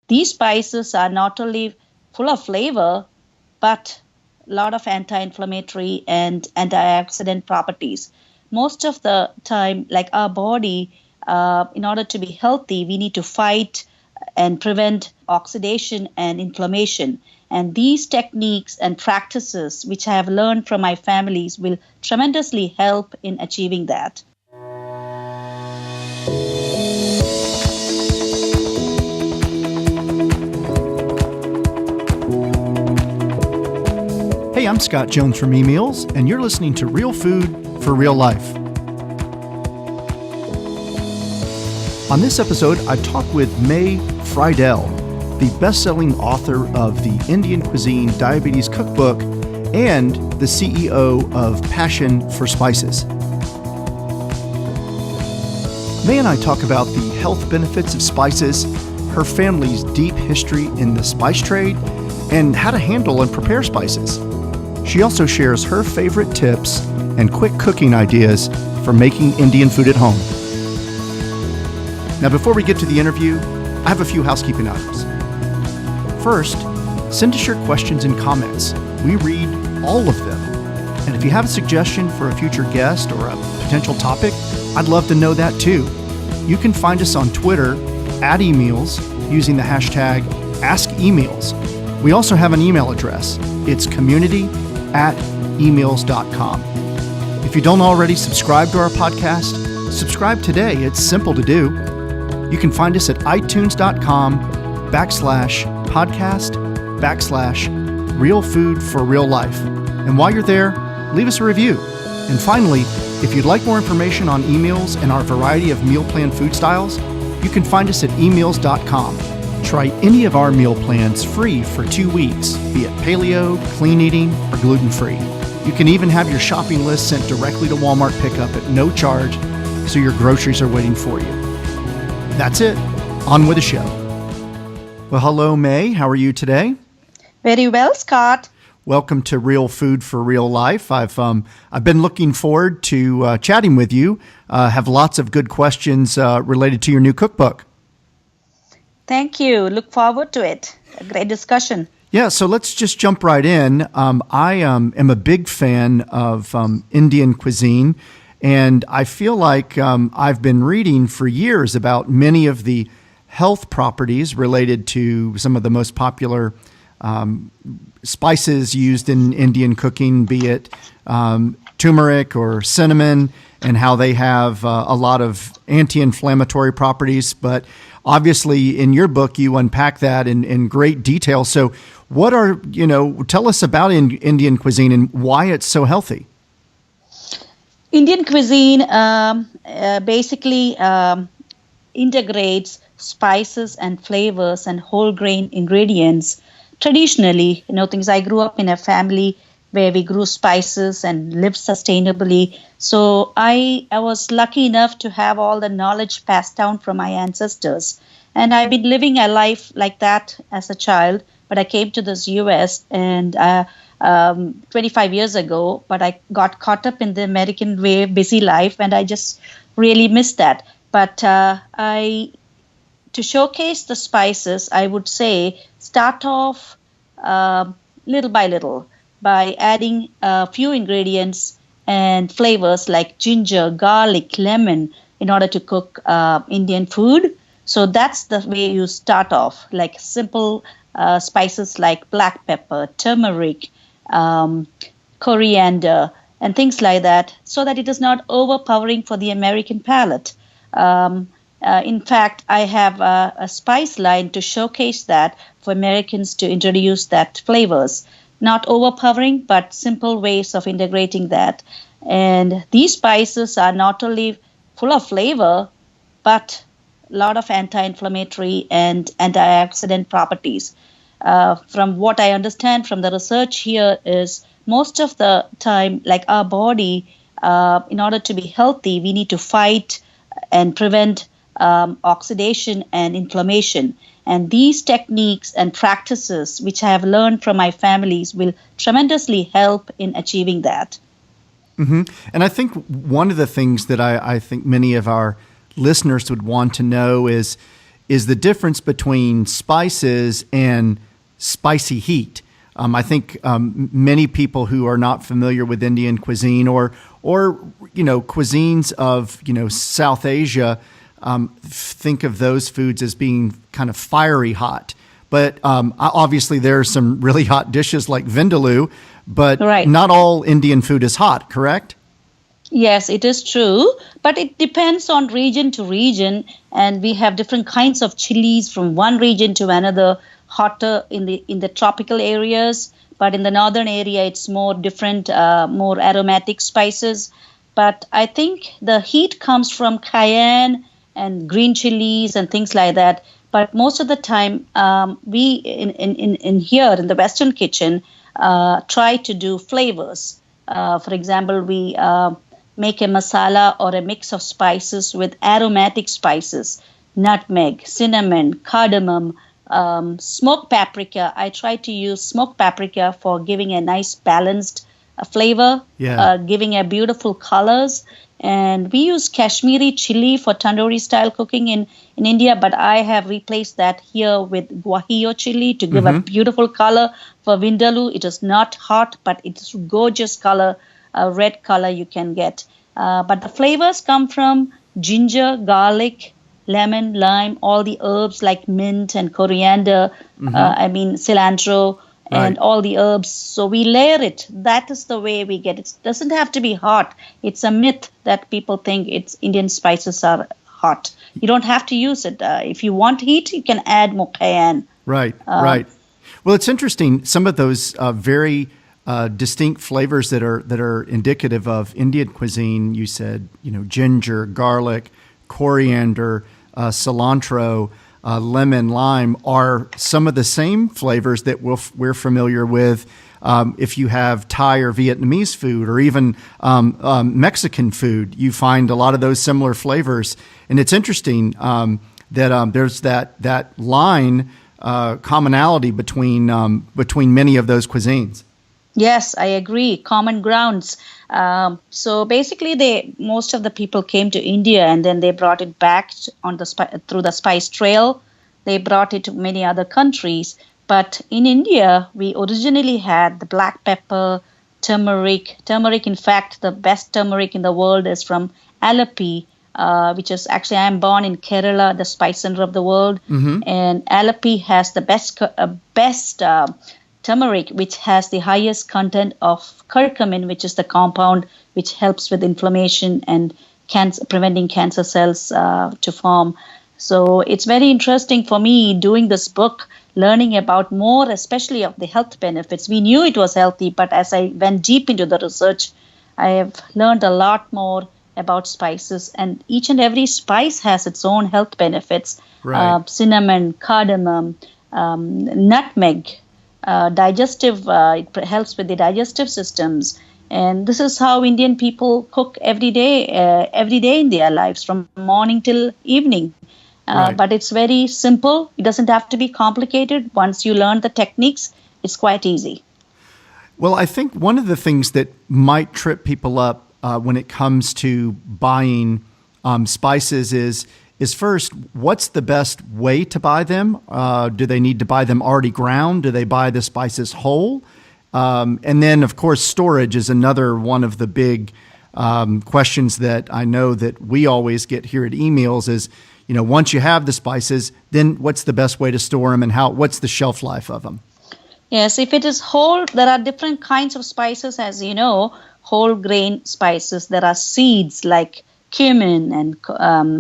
these spices are not only full of flavor, but a lot of anti-inflammatory and antioxidant properties. Most of the time, like our body, in order to be healthy, we need to fight and prevent oxidation and inflammation. And these techniques and practices, which I have learned from my families, will tremendously help in achieving that. Hey, I'm Scott Jones from eMeals, and you're listening to Real Food for Real Life. On this episode, I talk with May Fridel, the best-selling author of the Indian Cuisine Diabetes Cookbook and the CEO of Passion for Spices. May and I talk about the health benefits of spices, her family's deep history in the spice trade, and how to handle and prepare spices. She also shares her favorite tips and quick cooking ideas for making Indian food at home. Now, before we get to the interview, I have a few housekeeping items. First, send us your questions and comments. We read all of them. And if you have a suggestion for a future guest or a potential topic, I'd love to know that too. You can find us on Twitter at eMeals using the hashtag AskEmeals. We also have an email address. It's community@emeals.com. If you don't already subscribe to our podcast, subscribe today. It's simple to do. You can find us at itunes.com/podcast/Real Food for Real Life. And while you're there, leave us a review. And finally, if you'd like more information on eMeals and our variety of meal plan food styles, you can find us at emeals.com. Try any of our meal plans free for 2 weeks, be it paleo, clean eating, or gluten-free. You can even have your shopping list sent directly to Walmart pickup at no charge, so your groceries are waiting for you. That's it. On with the show. Well, hello, May. How are you today? Very well, Scott. Welcome to Real Food for Real Life. I've been looking forward to chatting with you. Have lots of good questions related to your new cookbook. Thank you. Look forward to it. A great discussion. Yeah, so let's just jump right in. I am a big fan of Indian cuisine, and I feel like I've been reading for years about many of the health properties related to some of the most popular spices used in Indian cooking, be it turmeric or cinnamon, and how they have a lot of anti-inflammatory properties. But obviously, in your book, you unpack that in great detail. So tell us about Indian cuisine and why it's so healthy. Indian cuisine basically integrates spices and flavors and whole grain ingredients. Traditionally, things I grew up in a family where we grew spices and lived sustainably. So I was lucky enough to have all the knowledge passed down from my ancestors. And I've been living a life like that as a child, but I came to this U.S. and 25 years ago, but I got caught up in the American way, busy life, and I just really missed that. But to showcase the spices, I would say start off little by little by adding a few ingredients and flavors like ginger, garlic, lemon in order to cook Indian food. So that's the way you start off, like simple spices like black pepper, turmeric, coriander, and things like that, so that it is not overpowering for the American palate. In fact, I have a spice line to showcase that for Americans to introduce that flavors. Not overpowering, but simple ways of integrating that. And these spices are not only full of flavor, but a lot of anti-inflammatory and antioxidant properties. From what I understand from the research here is most of the time, like our body, in order to be healthy, we need to fight and prevent oxidation and inflammation. And these techniques and practices, which I have learned from my families, will tremendously help in achieving that. Mm-hmm. And I think one of the things that I think many of our listeners would want to know is, is the difference between spices and spicy heat. I think many people who are not familiar with Indian cuisine or cuisines of South Asia think of those foods as being kind of fiery hot. But obviously there are some really hot dishes like vindaloo, but not all Indian food is hot, correct? Yes, it is true, but it depends on region to region, and we have different kinds of chilies from one region to another. Hotter in the tropical areas, but in the northern area it's more different, more aromatic spices. But I think the heat comes from cayenne and green chilies and things like that. But most of the time, we in here in the Western kitchen try to do flavors. For example, we make a masala or a mix of spices with aromatic spices, nutmeg, cinnamon, cardamom, smoked paprika. I try to use smoked paprika for giving a nice balanced flavor, giving a beautiful colors. And we use Kashmiri chili for tandoori style cooking in India, but I have replaced that here with guajillo chili to give a beautiful color for vindaloo. It is not hot, but it's gorgeous color, red color you can get. But the flavors come from ginger, garlic, lemon, lime, all the herbs like mint and coriander, cilantro, and all the herbs. So we layer it. That is the way we get it. It doesn't have to be hot. It's a myth that people think Indian spices are hot. You don't have to use it. If you want heat, you can add more cayenne. Right. Well, it's interesting. Some of those very distinct flavors that are indicative of Indian cuisine. You said, ginger, garlic, coriander, cilantro, lemon, lime are some of the same flavors that we're familiar with if you have Thai or Vietnamese food or even Mexican food. You find a lot of those similar flavors. And it's interesting that there's that line commonality between many of those cuisines. Yes, I agree. Common grounds. So basically, most of the people came to India and then they brought it back through the spice trail. They brought it to many other countries. But in India, we originally had the black pepper, turmeric. Turmeric, in fact, the best turmeric in the world is from Alleppey, which is actually, I'm born in Kerala, the spice center of the world. And Alleppey has the best turmeric, which has the highest content of curcumin, which is the compound which helps with inflammation and preventing cancer cells to form. So it's very interesting for me doing this book, learning about more, especially of the health benefits. We knew it was healthy, but as I went deep into the research, I have learned a lot more about spices, and each and every spice has its own health benefits. Cinnamon, cardamom, nutmeg, digestive, it helps with the digestive systems. And this is how Indian people cook every day in their lives, from morning till evening. But it's very simple. It doesn't have to be complicated. Once you learn the techniques, it's quite easy. Well, I think one of the things that might trip people up when it comes to buying spices is first, what's the best way to buy them? Do they need to buy them already ground? Do they buy the spices whole? And then, of course, storage is another one of the big questions that I know that we always get here at Emails is, once you have the spices, then what's the best way to store them and what's the shelf life of them? Yes, if it is whole, there are different kinds of spices, as you know, whole grain spices. There are seeds like cumin and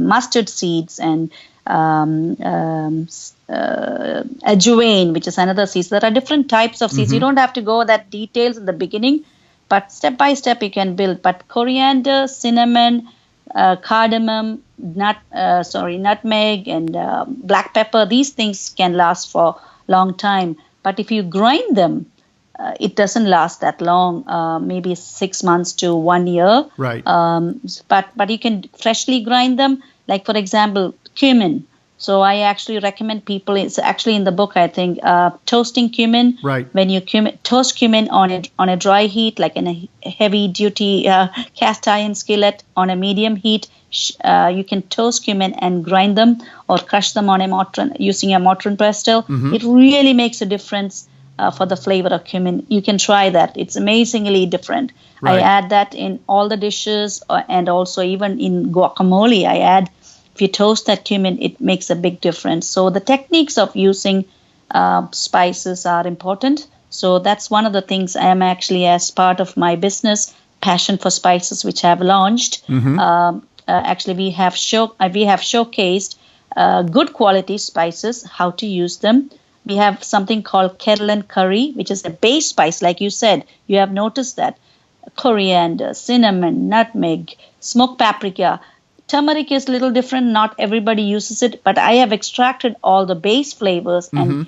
mustard seeds and ajwain, which is another seed. There are different types of seeds. You don't have to go that details in the beginning, but step by step you can build. But coriander, cinnamon, cardamom, nutmeg, and black pepper, these things can last for a long time. But if you grind them, it doesn't last that long, maybe 6 months to 1 year. Right. But you can freshly grind them. Like, for example, cumin. So I actually recommend people, it's actually in the book, I think, toasting cumin. Right. When you toast cumin on a dry heat, like in a heavy duty cast iron skillet on a medium heat, You can toast cumin and grind them or crush them on a mortar using a mortar and pestle. It really makes a difference for the flavor of cumin. You can try that. It's amazingly different. Right. I add that in all the dishes and also even in guacamole. If you toast that cumin, it makes a big difference. So the techniques of using spices are important. So that's one of the things I am actually, as part of my business, Passion for Spices, which I have launched. Actually, we have showcased good quality spices, how to use them. We have something called kettle and curry, which is a base spice, like you said. You have noticed that. Coriander, cinnamon, nutmeg, smoked paprika. Turmeric is a little different. Not everybody uses it, but I have extracted all the base flavors and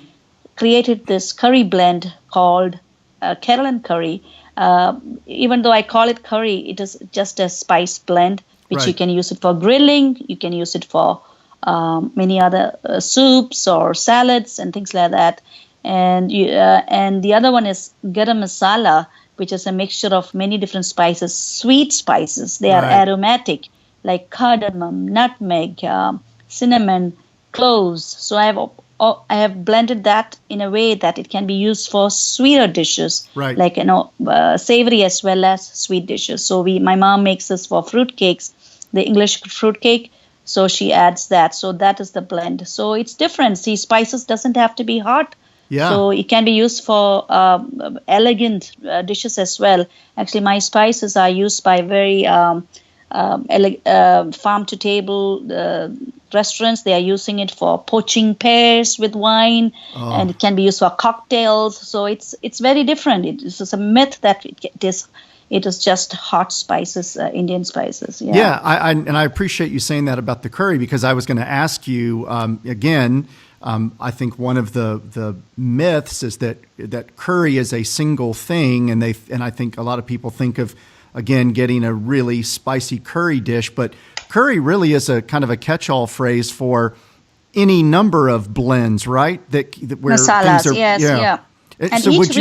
created this curry blend called kettle and curry. Even though I call it curry, it is just a spice blend, which you can use it for grilling. You can use it for many other soups or salads and things like that. And the other one is garam masala, which is a mixture of many different spices, sweet spices. They are aromatic, like cardamom, nutmeg, cinnamon, cloves. So I have blended that in a way that it can be used for sweeter dishes, like savory as well as sweet dishes. So my mom makes this for fruit cakes, the English fruit cake. So she adds that. So that is the blend. So it's different. See, spices doesn't have to be hot. Yeah. So it can be used for elegant dishes as well. Actually, my spices are used by very farm-to-table restaurants. They are using it for poaching pears with wine, and it can be used for cocktails. So it's very different. It is a myth that it is just hot spices, Indian spices. Yeah, I appreciate you saying that about the curry, because I was going to ask you again. I think one of the myths is that curry is a single thing, and I think a lot of people think of, again, getting a really spicy curry dish, but curry really is a kind of a catch-all phrase for any number of blends, right? Where masalas, things are, yeah. And so each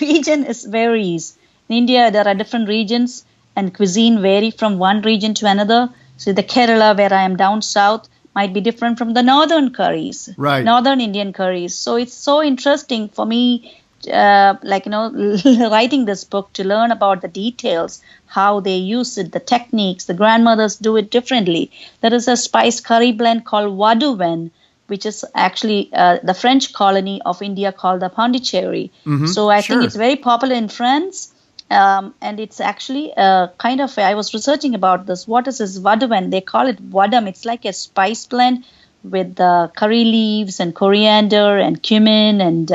region varies. In India, there are different regions, and cuisine vary from one region to another. So the Kerala, where I am down south, might be different from the northern curries, northern Indian curries. So it's so interesting for me, writing this book, to learn about the details, how they use it, the techniques. The grandmothers do it differently. There is a spice curry blend called Vaduven, which is actually the French colony of India called the Pondicherry. So I think it's very popular in France. And it's actually kind of, I was researching about this. What is this Vaduven? They call it Vadam. It's like a spice blend with curry leaves and coriander and cumin and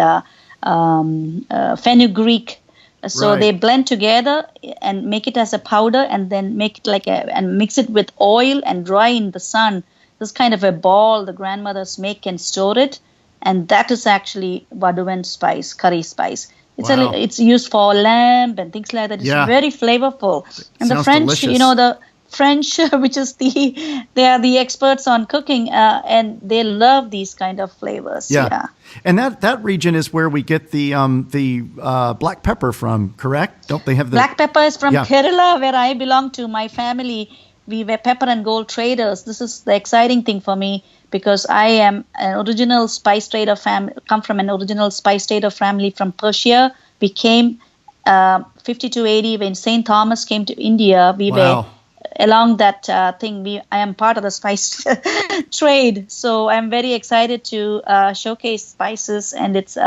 fenugreek. So they blend together and make it as a powder, and then make it and mix it with oil and dry in the sun. This kind of a ball the grandmothers make and store it, and that is actually Vaduven spice, curry spice. It's used for lamb and things like that. It's very flavorful. And the French, delicious. The French, which is they are the experts on cooking, and they love these kind of flavors. Yeah. And that region is where we get the black pepper from, correct? Don't they have the black pepper is from Kerala, where I belong to. My family, we were pepper and gold traders. This is the exciting thing for me, because I am an original spice trader family, come from an original spice trader family from Persia. We came 50 to 80 when St. Thomas came to India. We were along that thing. I am part of the spice trade. So I'm very excited to showcase spices and its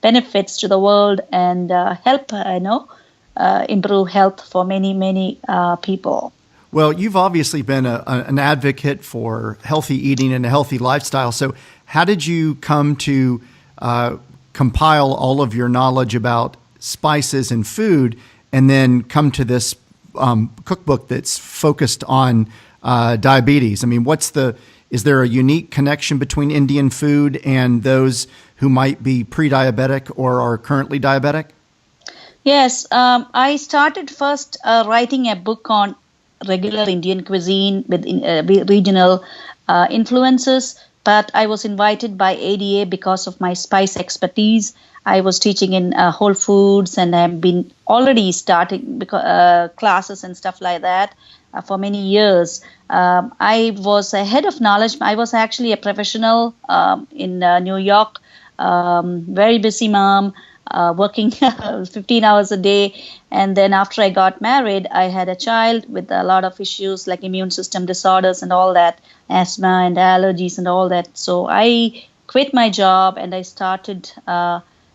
benefits to the world, and help, improve health for many, many people. Well, you've obviously been an advocate for healthy eating and a healthy lifestyle. So how did you come to compile all of your knowledge about spices and food, and then come to this cookbook that's focused on diabetes? I mean, is there a unique connection between Indian food and those who might be pre-diabetic or are currently diabetic? Yes, I started first writing a book on regular Indian cuisine with regional influences, but I was invited by ADA because of my spice expertise. I was teaching in Whole Foods, and I've been already starting classes and stuff like that. for many years. I was a head of knowledge. I was actually a professional in New York, very busy mom, working 15 hours a day. And then after I got married, I had a child with a lot of issues like immune system disorders and all that, asthma and allergies and all that. So I quit my job and I started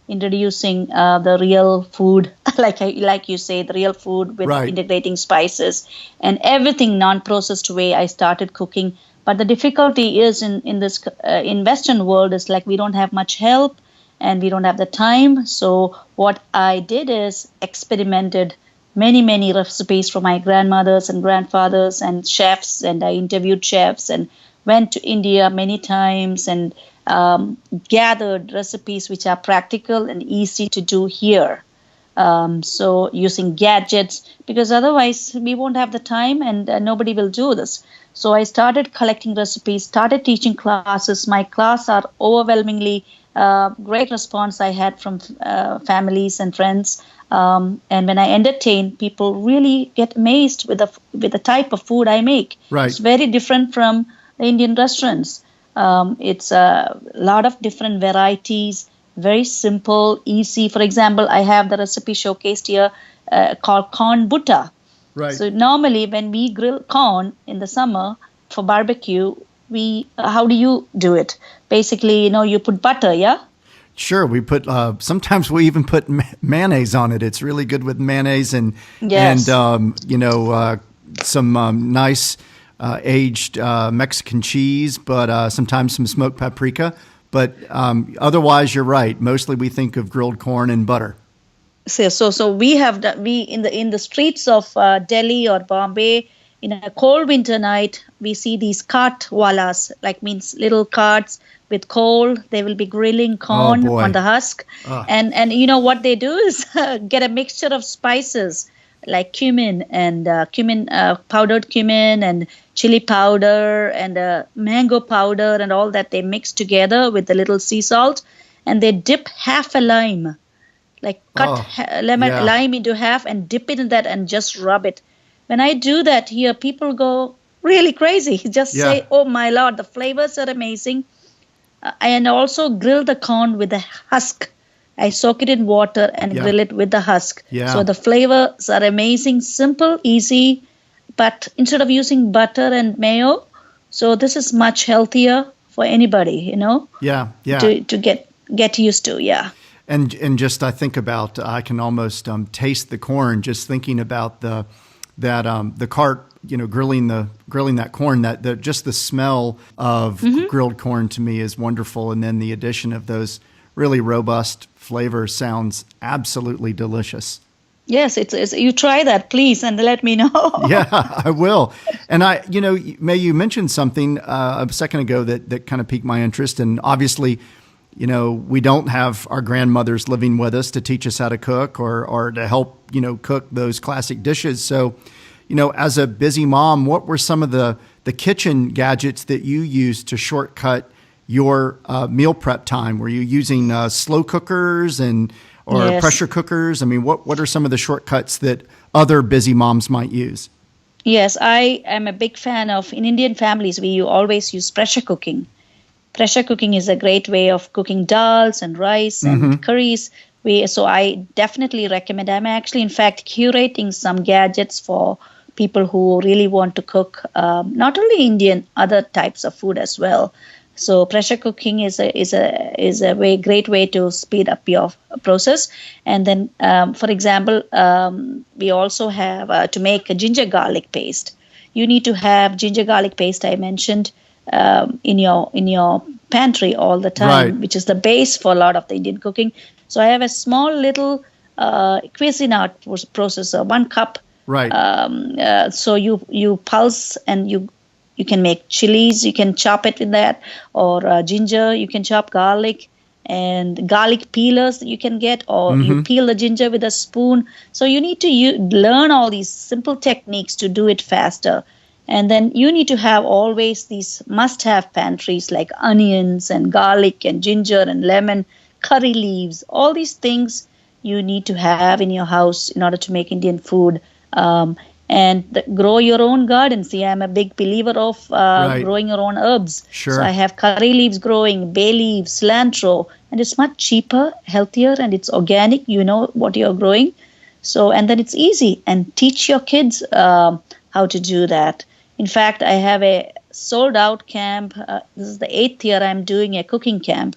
introducing the real food, like you say, the real food with Right. integrating spices and everything non-processed way. I started cooking, but the difficulty is in this in Western world is like we don't have much help and we don't have the time. So what I did is experimented many recipes from my grandmothers and grandfathers and chefs, and I interviewed chefs and went to India many times and gathered recipes which are practical and easy to do here. So using gadgets, because otherwise we won't have the time and nobody will do this. So I started collecting recipes, started teaching classes. My class are overwhelmingly great response I had from families and friends. And when I entertain, people really get amazed with the type of food I make. Right. It's very different from the Indian restaurants. It's a lot of different varieties, very simple, easy. For example, I have the recipe showcased here called corn butta. Right. So normally when we grill corn in the summer for barbecue, how do you do it? Basically, you put butter, yeah? Sure. We put, sometimes we even put mayonnaise on it. It's really good with mayonnaise Yes. and some nice aged Mexican cheese, but sometimes some smoked paprika. But otherwise, you're right. Mostly we think of grilled corn and butter. So we have in the streets of Delhi or Bombay in a cold winter night, we see these cart wallas, like means little carts with coal. They will be grilling corn on the husk, and what they do is get a mixture of spices like cumin and powdered cumin and chili powder and mango powder and all that. They mix together with a little sea salt, and they dip half a lime. Like cut lime into half and dip it in that and just rub it. When I do that here, people go really crazy. Just say, "Oh my Lord, the flavors are amazing." And also grill the corn with the husk. I soak it in water and grill it with the husk. Yeah. So the flavors are amazing, simple, easy. But instead of using butter and mayo, so this is much healthier for anybody, Yeah. to get used to, yeah. And just I think about I can almost taste the corn just thinking about the cart grilling that corn, just the smell of grilled corn to me is wonderful, and then the addition of those really robust flavors sounds absolutely delicious. Yes, it's you try that please and let me know. Yeah, I will. And May, you mentioned something a second ago that kind of piqued my interest, and obviously we don't have our grandmothers living with us to teach us how to cook or to help, cook those classic dishes. So, as a busy mom, what were some of the kitchen gadgets that you used to shortcut your meal prep time? Were you using slow cookers or Yes. pressure cookers? I mean, what are some of the shortcuts that other busy moms might use? Yes, I am a big fan of, in Indian families, we always use pressure cooking. Pressure cooking is a great way of cooking dals and rice and curries. So I definitely recommend. I'm actually, in fact, curating some gadgets for people who really want to cook, not only Indian, other types of food as well. So pressure cooking is a great way to speed up your process. And then, for example, we also have to make a ginger garlic paste. You need to have ginger garlic paste. I mentioned in your pantry all the time, Right. which is the base for a lot of the Indian cooking. So I have a small little Cuisine processor, 1 cup. Right. So you pulse and you can make chilies. You can chop it in that, or ginger. You can chop garlic and garlic peelers that you can get, or you peel the ginger with a spoon. So you need to learn all these simple techniques to do it faster. And then you need to have always these must-have pantries like onions and garlic and ginger and lemon, curry leaves, all these things you need to have in your house in order to make Indian food. and grow your own garden. See, I'm a big believer of growing your own herbs. Sure. So I have curry leaves growing, bay leaves, cilantro, and it's much cheaper, healthier, and it's organic. You know what you're growing. So, and then it's easy, and teach your kids how to do that. In fact, I have a sold out camp. This is the 8th year I'm doing a cooking camp.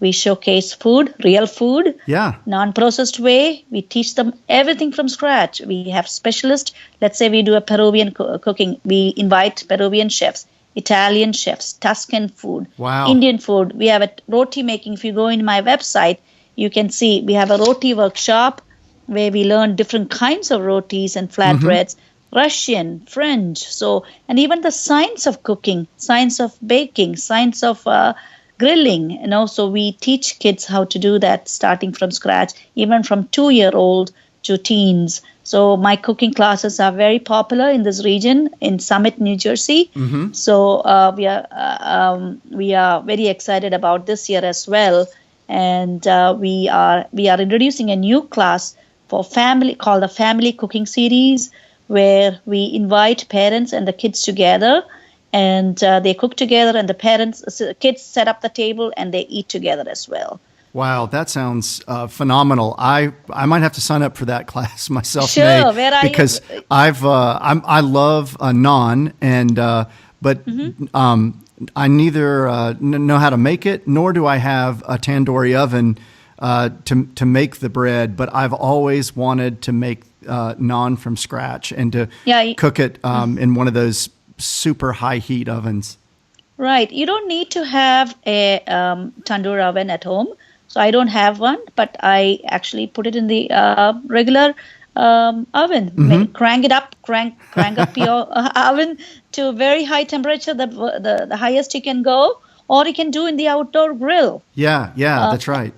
We showcase food, real food, non-processed way. We teach them everything from scratch. We have specialists. Let's say we do a Peruvian cooking. We invite Peruvian chefs, Italian chefs, Tuscan food, Indian food. We have a roti making. If you go in my website, you can see we have a roti workshop where we learn different kinds of rotis and flatbreads, Russian, French. So, and even the science of cooking, science of baking, science of grilling, so we teach kids how to do that starting from scratch, even from 2-year-old to teens. So my cooking classes are very popular in this region, in Summit, New Jersey. So we are very excited about this year as well. And we are introducing a new class for family called the Family Cooking Series, where we invite parents and the kids together. And they cook together, and the kids set up the table, and they eat together as well. Wow, that sounds phenomenal. I might have to sign up for that class myself, sure, May, where are because you? I love naan, and but I neither know how to make it, nor do I have a tandoori oven to make the bread. But I've always wanted to make naan from scratch and to cook it in one of those super high heat ovens. Right. You don't need to have a tandoor oven at home. So I don't have one, but I actually put it in the regular oven. Crank up your oven to very high temperature, the highest you can go, or you can do in the outdoor grill. Yeah, that's right.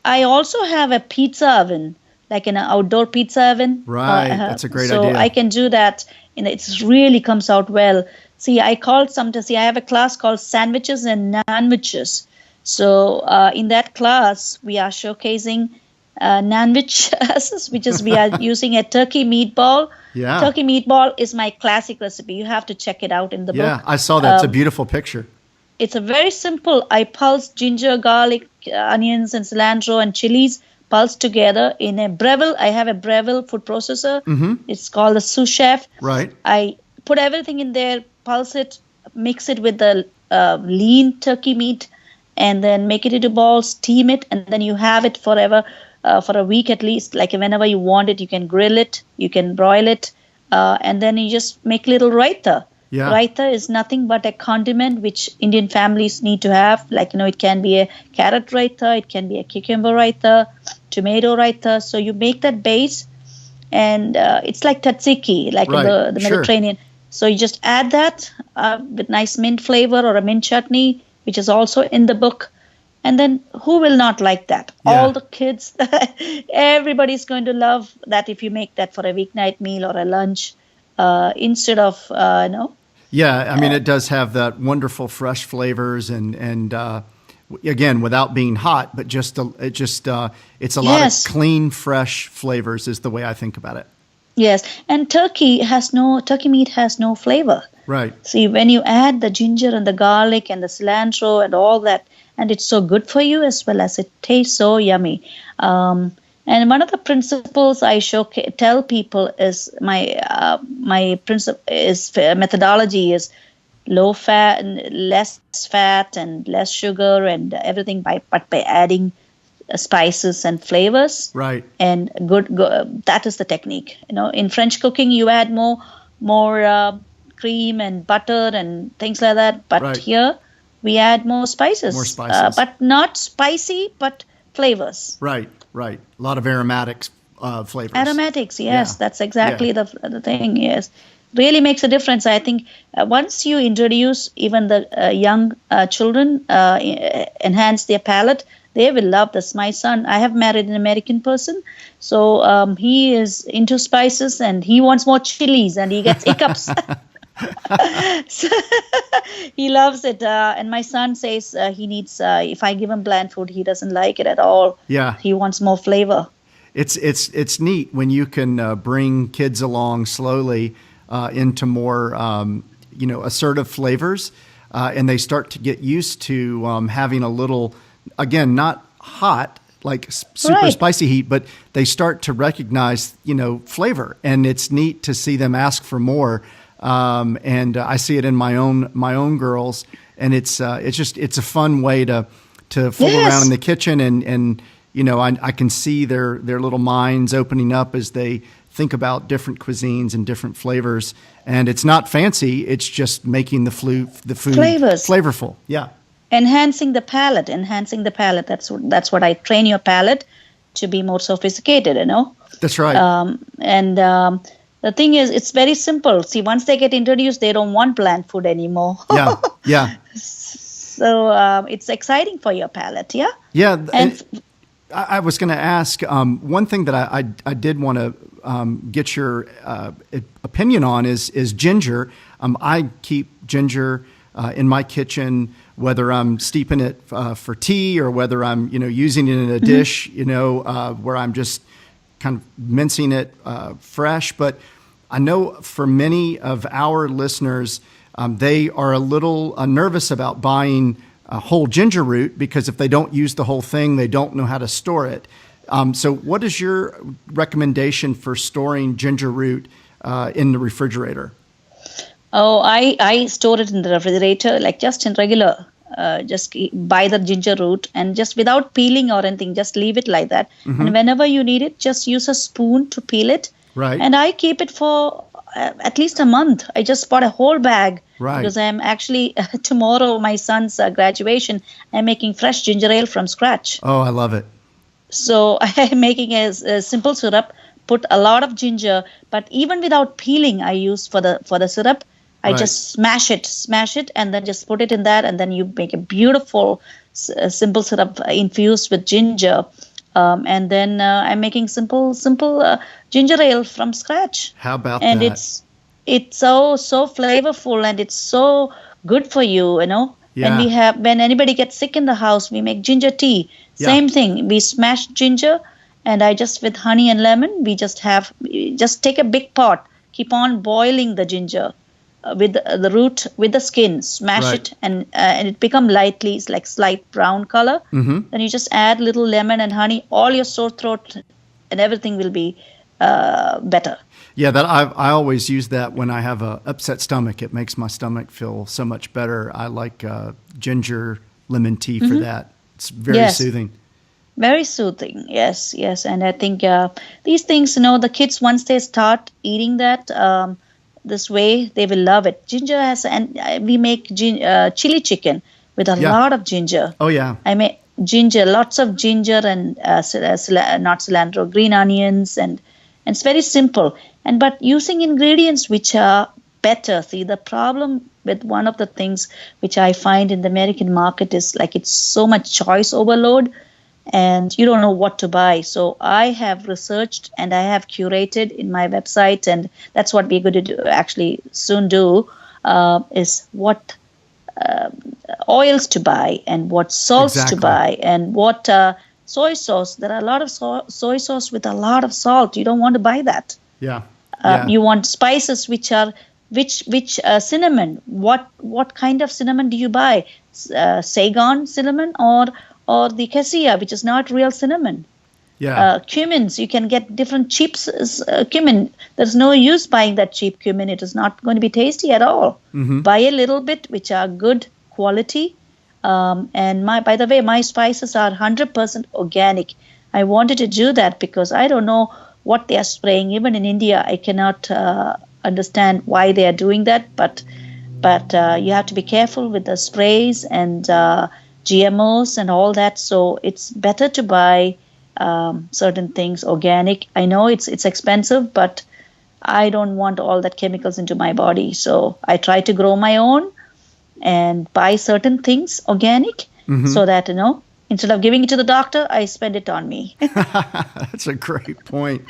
I also have a pizza oven, like an outdoor pizza oven. Right, that's a great idea. So I can do that. It really comes out well. See, I have a class called Sandwiches and Nanwiches. So in that class, we are showcasing nanwiches, which is we are using a turkey meatball. Yeah. Turkey meatball is my classic recipe. You have to check it out in the book. Yeah, I saw that. It's a beautiful picture. It's a very simple. I pulse ginger, garlic, onions, and cilantro and chilies pulsed together in a Breville. I have a Breville food processor. It's called a sous chef. Right. I put everything in there, pulse it, mix it with the lean turkey meat, and then make it into balls, steam it, and then you have it forever, for a week at least. Like whenever you want it, you can grill it, you can broil it, and then you just make little raita. Yeah. Raita is nothing but a condiment which Indian families need to have. Like, it can be a carrot raita, it can be a cucumber raita, tomato raita. So you make that base, and it's like tzatziki, like in the Mediterranean. So you just add that with nice mint flavor or a mint chutney, which is also in the book. And then who will not like that? Yeah. All the kids, everybody's going to love that if you make that for a weeknight meal or a lunch. Instead of Yeah, I mean, it does have that wonderful fresh flavors, and again, without being hot, but it's a lot of clean, fresh flavors is the way I think about it. Yes, and turkey meat has no flavor. Right. See, when you add the ginger and the garlic and the cilantro and all that, and it's so good for you as well as it tastes so yummy. And one of the principles I tell people is my principle is methodology is low fat, less fat, and less sugar, and everything by adding spices and flavors. Right. And good. That is the technique. In French cooking, you add more cream and butter and things like that. But here we add more spices. But not spicy, but flavors. Right. Right. A lot of aromatics flavors. Aromatics, yes. That's exactly the thing, yes. Really makes a difference. I think once you introduce even the young children, enhance their palate, they will love this. My son, I have married an American person, so he is into spices and he wants more chilies and he gets hiccups. So, he loves it, and my son says he needs. If I give him bland food, he doesn't like it at all. Yeah, he wants more flavor. It's neat when you can bring kids along slowly into more, assertive flavors, and they start to get used to having a little, again, not hot, like super spicy heat, but they start to recognize, flavor, and it's neat to see them ask for more. And I see it in my own girls, and it's a fun way to fool around in the kitchen, and I can see their little minds opening up as they think about different cuisines and different flavors. And it's not fancy; it's just making the food flavorful. Yeah. Enhancing the palate. That's what I train your palate to be more sophisticated, That's right. The thing is, it's very simple. See, once they get introduced, they don't want bland food anymore. Yeah. So it's exciting for your palate, yeah? Yeah. And I was going to ask, one thing that I did want to get your opinion on is ginger. I keep ginger in my kitchen, whether I'm steeping it for tea or whether I'm, using it in a dish, where I'm just kind of mincing it fresh. But I know for many of our listeners, they are a little nervous about buying a whole ginger root, because if they don't use the whole thing, they don't know how to store it. So what is your recommendation for storing ginger root in the refrigerator? Oh, I store it in the refrigerator, like just in regular. Just buy the ginger root and just without peeling or anything, just leave it like that. And whenever you need it, just use a spoon to peel it. Right. And I keep it for at least a month. I just bought a whole bag. Right. Because I'm actually, tomorrow, my son's graduation, I'm making fresh ginger ale from scratch. Oh, I love it. So I'm making a simple syrup, put a lot of ginger, but even without peeling, I use for the syrup. I just smash it, and then just put it in that, and then you make a beautiful simple syrup infused with ginger. And then I'm making simple ginger ale from scratch. How about and that? And it's so flavorful, and it's so good for you, Yeah. When anybody gets sick in the house, we make ginger tea. Yeah. Same thing. We smash ginger, and I just, with honey and lemon, we just take a big pot, keep on boiling the ginger. With the root, with the skin, smash it, and it become lightly, it's like slight brown color. Then you just add little lemon and honey. All your sore throat and everything will be better. Yeah, that I always use that when I have a upset stomach. It makes my stomach feel so much better. I like ginger lemon tea for that. It's very soothing. Very soothing. Yes. And I think these things, the kids, once they start eating that. This way, they will love it. Ginger and we make chili chicken with a lot of ginger. Oh, yeah. I make lots of ginger and not cilantro, green onions, and it's very simple. But using ingredients which are better. See, the problem with one of the things which I find in the American market is like it's so much choice overload, and you don't know what to buy. So I have researched and I have curated in my website, and that's what we're going to actually soon do, is what oils to buy and what salts to buy and what soy sauce. There are a lot of soy sauce with a lot of salt. You don't want to buy that. Yeah. You want spices which are which cinnamon. What kind of cinnamon do you buy? Saigon cinnamon or the cassia, which is not real cinnamon. Yeah. Cumins, you can get different cheap cumin. There's no use buying that cheap cumin. It is not going to be tasty at all. Buy a little bit, which are good quality. And by the way, my spices are 100% organic. I wanted to do that because I don't know what they are spraying. Even in India, I cannot understand why they are doing that. But you have to be careful with the sprays and GMOs and all that. So it's better to buy certain things organic. I know it's expensive, but I don't want all that chemicals into my body. So I try to grow my own and buy certain things organic so that, instead of giving it to the doctor, I spend it on me. That's a great point.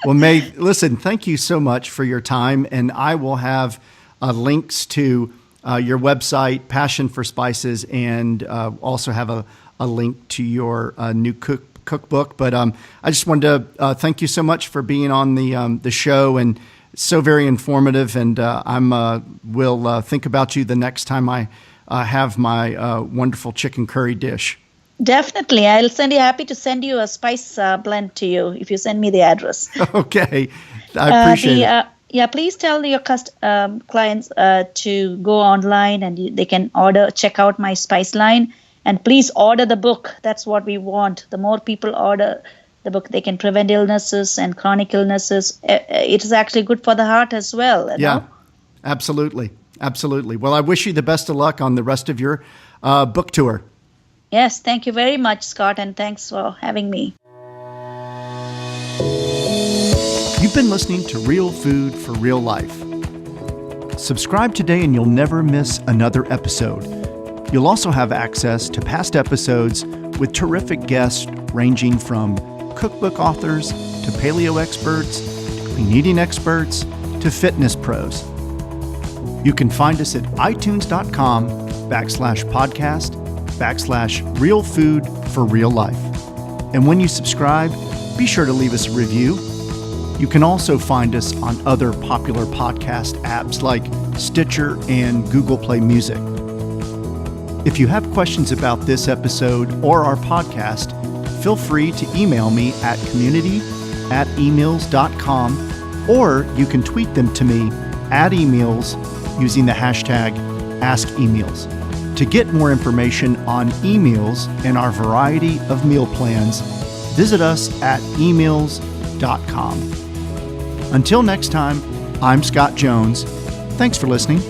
Well, May, listen, thank you so much for your time. And I will have links to your website, Passion for Spices, and also have a link to your new cookbook. But I just wanted to thank you so much for being on the show and so very informative, and will think about you the next time I have my wonderful chicken curry dish. Definitely. I'll happy to send you a spice blend to you if you send me the address. Okay. I appreciate it. Please tell your clients to go online and they can check out my spice line. And please order the book. That's what we want. The more people order the book, they can prevent illnesses and chronic illnesses. It is actually good for the heart as well. Yeah, absolutely. Absolutely. Well, I wish you the best of luck on the rest of your book tour. Yes, thank you very much, Scott, and thanks for having me. You've been listening to Real Food for Real Life. Subscribe today and you'll never miss another episode. You'll also have access to past episodes with terrific guests ranging from cookbook authors to paleo experts, to clean eating experts, to fitness pros. You can find us at itunes.com/podcast/Real Food for Real Life. And when you subscribe, be sure to leave us a review. You can also find us on other popular podcast apps like Stitcher and Google Play Music. If you have questions about this episode or our podcast, feel free to email me at community@emails.com, or you can tweet them to me at emails using the hashtag AskEmeals. To get more information on emails and our variety of meal plans, visit us at emails.com. Until next time, I'm Scott Jones. Thanks for listening.